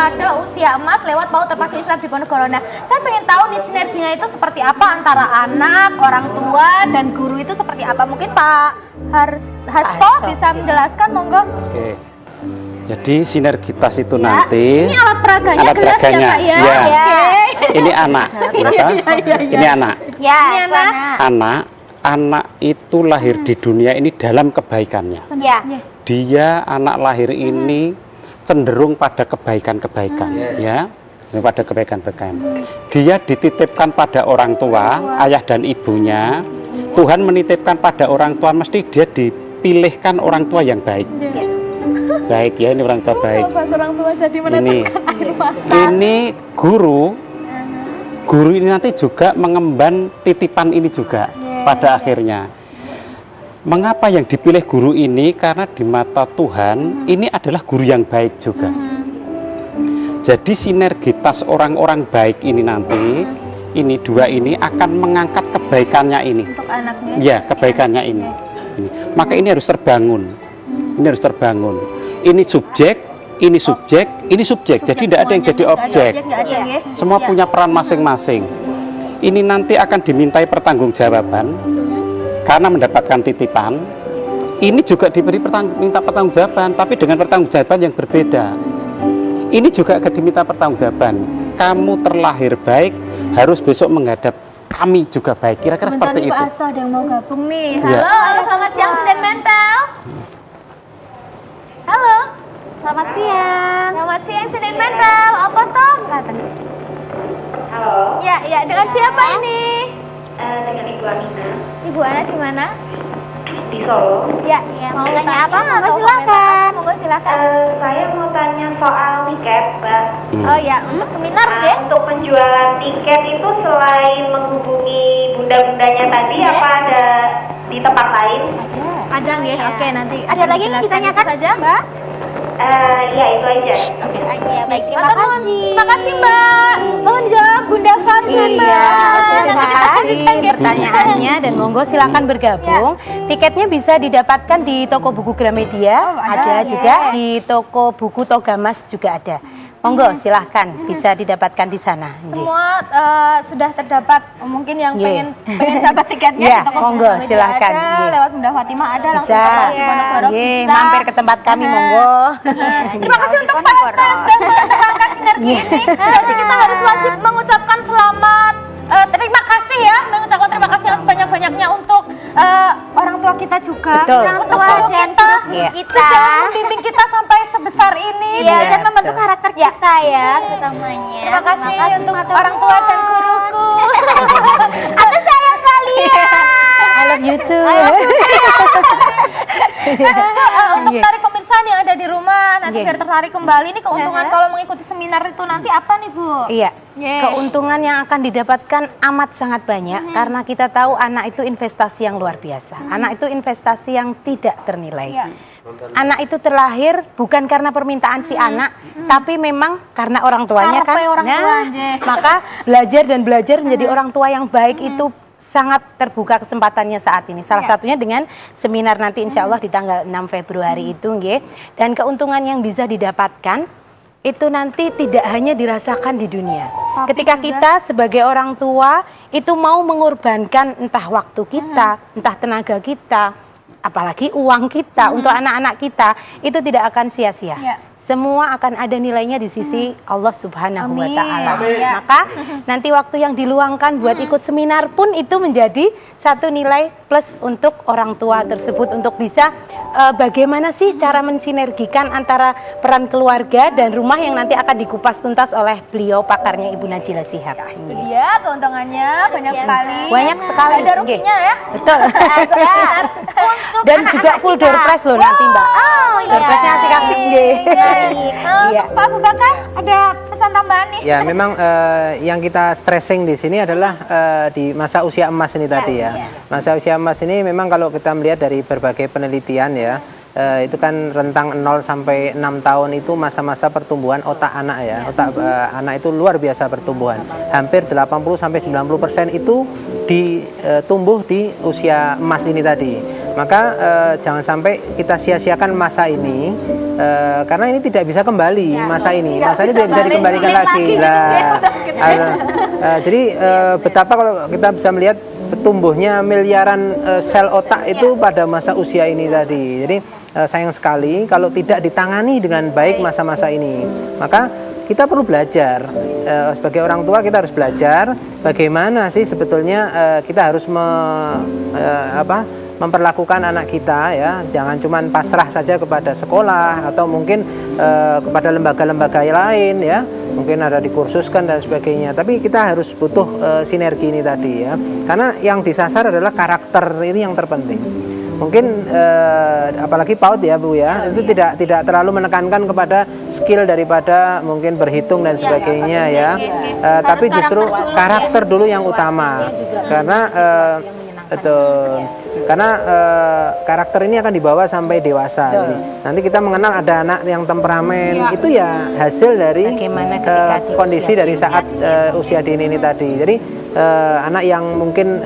pada usia emas lewat PAUD terpadu Islam Diponegoro. Nah, saya pengen tahu nih sinerginya itu seperti apa antara anak, orang tua, dan guru itu seperti apa? Mungkin Pak Hasto bisa menjelaskan, monggo. Oke. Jadi sinergitas itu nanti. Ini alat peraganya gelas ya Pak ya. Ya. Oke. Ini anak, Ini anak. Ya, ini anak. Anak itu lahir di dunia ini dalam kebaikannya. Ya. Dia anak lahir ini cenderung pada kebaikan-kebaikan, ya, pada kebaikan-kebaikan. Dia dititipkan pada orang tua, ayah dan ibunya. Tuhan menitipkan pada orang tua, mesti dia dipilihkan orang tua yang baik. Baik ya, ini orang tua baik. Orang tua jadi Ini guru ini nanti juga mengemban titipan ini juga pada akhirnya. Mengapa yang dipilih guru ini? Karena di mata Tuhan ini adalah guru yang baik juga. Jadi sinergitas orang-orang baik ini nanti, ini dua ini akan mengangkat kebaikannya ini. Untuk anaknya. Ya, kebaikannya ini. Maka ini harus terbangun. Ini harus terbangun. Ini subjek, ini subjek, ini subjek. Jadi tidak ada yang jadi objek. Semua punya peran masing-masing. Ini nanti akan dimintai pertanggungjawaban. Karena mendapatkan titipan, ini juga diberi minta pertanggungjawaban, tapi dengan pertanggungjawaban yang berbeda. Ini juga akan diminta pertanggungjawaban. Kamu terlahir baik, harus besok menghadap kami juga baik. Kira-kira seperti itu. Pak Hasto ada yang mau gabung nih. Ya. Halo, selamat siang Senden Mental. Halo. Selamat siang. Selamat siang Senden Mental. Apa toh? Halo. Ya, dengan siapa ini? Dengan Ibu Amina. Ibu Ana di mana? Di Solo. Ya, mau tanya apa? Monggo silakan. Monggo silakan. Saya mau tanya soal tiket, Mbak. Oh ya, untuk seminar ya? Untuk penjualan tiket itu selain menghubungi bunda-bundanya tadi, apa ada di tempat lain? Ada nggih? Oke, nanti. Ada lagi yang ditanyakan saja, Mbak? Ya itu aja. Oke. Ya, baik, terima Matur nuwun. kasih. Terima kasih, Mbak. Mohon dijawab Bunda Fatima. Iya, terima kasih Nanti kita pertanyaannya dan monggo silakan bergabung. Tiketnya bisa didapatkan di toko buku Gramedia, ada juga di toko buku Togamas juga ada. Monggo silahkan bisa didapatkan di sana. Semua sudah terdapat, mungkin yang Nggih. pengen dapat tiketnya Iya, di toko monggo, Gramedia silahkan. ada, Nggih. lewat Bunda Fatima ada, langsung Bisa, ke Toko Diponegoro nggih, bisa. mampir ke tempat kami monggo. Terima kasih untuk Pak Hasto yang sudah menerangkan sinergi ini. Jadi kita harus wajib mengucapkan selamat, terima kasih ya, mengucapkan terima kasih yang sebanyak-banyaknya untuk orang tua kita juga, Betul. untuk guru kita, kita. sudah membimbing kita sampai sebesar ini. Iya, Iya, dan membentuk betul. karakter kita ya, terutamanya. Terima kasih untuk orang tua dan guruku. Aku sayang kalian. I love you too. Untuk Iya. tarik pemirsa yang ada di rumah, nanti Iya. biar tertarik kembali, ini keuntungan kalau mengikuti seminar itu nanti apa nih Bu? Iya. Yes. Keuntungan yang akan didapatkan amat sangat banyak karena kita tahu anak itu investasi yang luar biasa. Anak itu investasi yang tidak ternilai. Iya. Anak itu terlahir bukan karena permintaan si anak, tapi memang karena orang tuanya kan. Karepe orang tua aja. Maka belajar dan belajar menjadi orang tua yang baik itu sangat terbuka kesempatannya saat ini. Salah satunya dengan seminar nanti insya Allah di tanggal 6 Februari itu, nggih. Dan keuntungan yang bisa didapatkan itu nanti tidak hanya dirasakan di dunia. Ketika kita sebagai orang tua itu mau mengorbankan entah waktu kita, entah tenaga kita, apalagi uang kita untuk anak-anak kita, itu tidak akan sia-sia. Ya. Semua akan ada nilainya di sisi Allah Subhanahu wa Amin. Ta'ala. Amin. Maka nanti waktu yang diluangkan buat ikut seminar pun itu menjadi satu nilai plus untuk orang tua tersebut untuk bisa bagaimana sih cara mensinergikan antara peran keluarga dan rumah yang nanti akan dikupas tuntas oleh beliau pakarnya Ibu Najila Shihab. Itu dia keuntungannya banyak sekali. Banyak sekali. Ada ruginya ya. Betul. Dan juga full door prize loh nanti Mbak. Door prize-nya asik-asik nggih. Iya. Pak Abu Bakar ada pesan tambahan nih? Ya, memang yang kita stressing di sini adalah di masa usia emas ini tadi ya. Masa usia emas ini memang kalau kita melihat dari berbagai penelitian ya, itu kan rentang 0 sampai 6 tahun itu masa-masa pertumbuhan otak anak ya. Otak anak itu luar biasa pertumbuhan. Hampir 80 sampai 90% itu tumbuh di usia emas ini tadi. Maka jangan sampai kita sia-siakan masa ini karena ini tidak bisa kembali masa ini. Masa ini tidak bisa balik, dikembalikan balik lagi. lagi gitu ya. Jadi betapa kalau kita bisa melihat tumbuhnya miliaran sel otak itu pada masa usia ini tadi. Jadi sayang sekali kalau tidak ditangani dengan baik masa-masa ini. Maka kita perlu belajar, sebagai orang tua kita harus belajar bagaimana sih sebetulnya kita harus memperlakukan anak kita, ya, jangan cuma pasrah saja kepada sekolah atau mungkin kepada lembaga-lembaga lain, ya, mungkin ada dikursuskan dan sebagainya. Tapi kita harus butuh sinergi ini tadi, ya, karena yang disasar adalah karakter, ini yang terpenting. Mungkin apalagi PAUD ya Bu ya, itu tidak terlalu menekankan kepada skill daripada mungkin berhitung dan sebagainya ya, tapi justru karakter dulu yang utama, karena karakter ini akan dibawa sampai dewasa. Jadi, nanti kita mengenal ada anak yang temperamen, itu ya hasil dari kondisi dari saat usia dini ini tadi. Jadi anak yang mungkin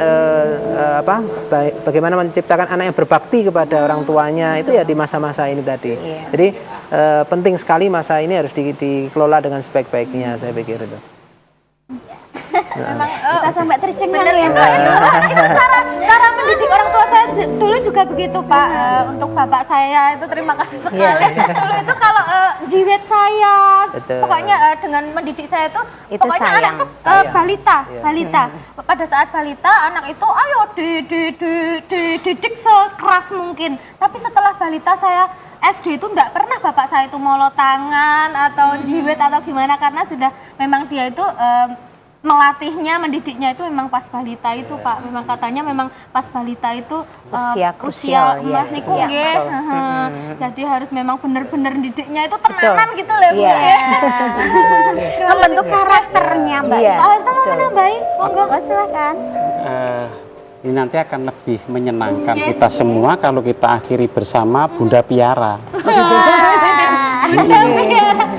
bagaimana menciptakan anak yang berbakti kepada orang tuanya itu ya di masa-masa ini tadi. Jadi penting sekali masa ini harus dikelola dengan sebaik-baiknya, saya pikir itu. Kita sampai tercengang ya. Itu cara mendidik orang tua saya dulu juga begitu Pak. Untuk bapak saya itu terima kasih sekali. Dulu itu kalau jiwet saya, pokoknya dengan mendidik saya itu pokoknya sayang. Anak itu balita. Pada saat balita anak itu ayo dididik sekeras mungkin. Tapi setelah balita saya SD itu enggak pernah bapak saya itu molot tangan atau jiwet atau gimana, karena sudah memang dia itu melatihnya, mendidiknya itu memang pas balita itu Pak. Memang katanya memang pas balita itu usia emas niku nggih. Jadi harus memang benar-benar didiknya itu tenanan gitu loh Bu. Membentuk karakternya Mbak. Pak Hasta mau menambahin? Monggo silakan. Ini nanti akan lebih menyenangkan kita semua kalau kita akhiri bersama Bunda Piara.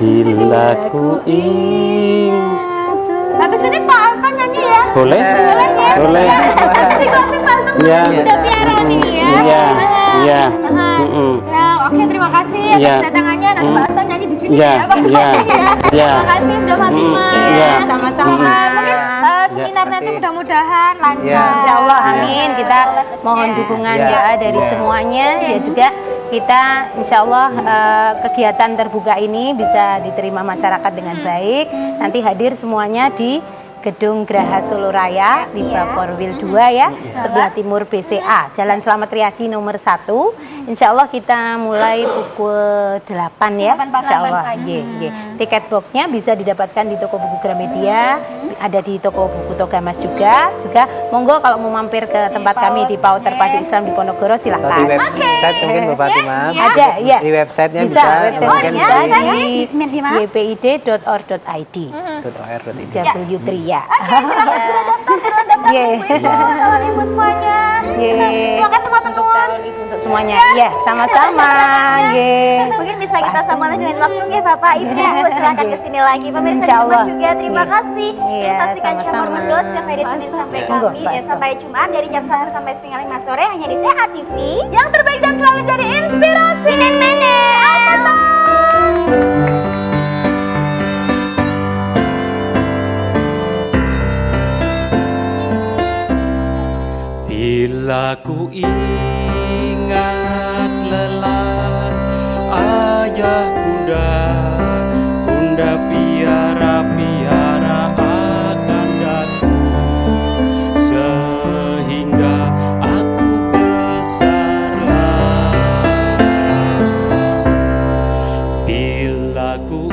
Bila ku ingin. Habis ini Pak Hasta nyanyi ya? Boleh? Boleh ya? Boleh. Nanti closing Pak Hasta Bunda Piara nih ya. Iya. Oke, terima kasih atas kedatangannya. Nanti Pak Hasta nyanyi di sini ya. Terima kasih Bunda Fatimah. Sama-sama. Mungkin seminar nanti mudah-mudahan lancar. Insya Allah, amin. Kita mohon dukungan ya dari semuanya. Ya juga kita insya Allah kegiatan terbuka ini bisa diterima masyarakat dengan baik. Nanti hadir semuanya di Gedung Graha Solo Raya di Baforwil 2 ya, sebelah timur BCA, Jalan Slamet Riyadi nomor 1. Insya Allah kita mulai pukul 8 ya, insya Allah. Tiket boxnya bisa didapatkan di toko buku Gramedia, ada di toko buku Togamas juga. Monggo kalau mau mampir ke tempat kami di PAUD Terpadu Islam di Ponorogo silahkan. Di website mungkin Bu Fatimah. Ada ya. Di websitenya bisa mungkin di ypid.or.id. W3 ya. Calon ibu semuanya. Terima kasih semua untuk calon ibu untuk semuanya. Ya, sama-sama. Mungkin bisa kita sambung lagi dengan waktu ya Bapak Ibu. Silakan ke sini lagi pemirsa semua juga. Terima kasih. Saksikan Syamur Mendos setiap hari Senin sampai Kamis sampai Jumat dari jam 1 sampai setengah 5 sore hanya di TH TV. Yang terbaik dan selalu jadi inspirasi. Bila ku ingat lelah ayah bunda piara akan datang sehingga aku besarlah. Bila ku